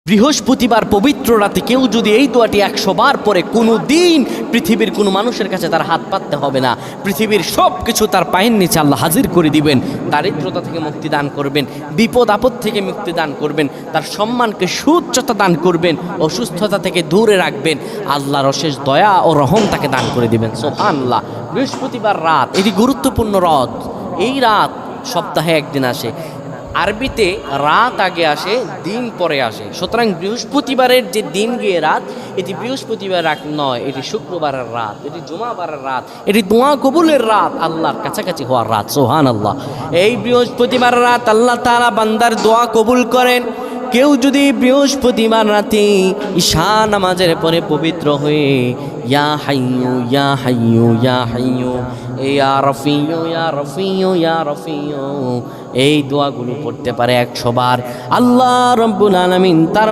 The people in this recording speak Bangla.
বৃহস্পতিবার পবিত্র রাতে কেউ যদি এই দোয়াটি 100 বার পরে কোনো দিন পৃথিবীর কোনো মানুষের কাছে তার হাত পাততে হবে না। পৃথিবীর সব কিছু তার পায়ের নিচে আল্লাহ হাজির করে দিবেন। দারিদ্রতা থেকে মুক্তি দান করবেন, বিপদ আপদ থেকে মুক্তি দান করবেন, তার সম্মানকে সুউচ্চতা দান করবেন, অসুস্থতা থেকে দূরে রাখবেন। আল্লাহর অশেষ দয়া ও রহম তাকে দান করে দিবেন। সুবহানাল্লাহ। বৃহস্পতিবার রাত এটি গুরুত্বপূর্ণ রাত। এই রাত সপ্তাহে একদিন আসে। আরবিতে রাত আগে আসে, দিন পরে আসে। সুতরাং বৃহস্পতিবারের যে দিন গিয়ে রাত, এটি বৃহস্পতিবার রাত নয়, এটি শুক্রবারের রাত, এটি জুমাবারের রাত, এটি দোয়া কবুলের রাত, আল্লাহর কাছাকাছি হওয়ার রাত। সুবহানাল্লাহ। এই বৃহস্পতিবার রাত আল্লাহ তাআলা বান্দার দোয়া কবুল করেন। কেউ যদি বৃহস্পতিবার রাতে ঈশা নামাজের পরে পবিত্র হয়ে ইয়া হাইয়ু ইয়া হাইয়ু ইয়া হাইয়ু ইয়া রফিয়ু ইয়া রফিয়ু ইয়া রফিয়ু এই দোয়াগুলো পড়তে পারে 100 বার, আল্লাহ রাব্বুল আলামিন তার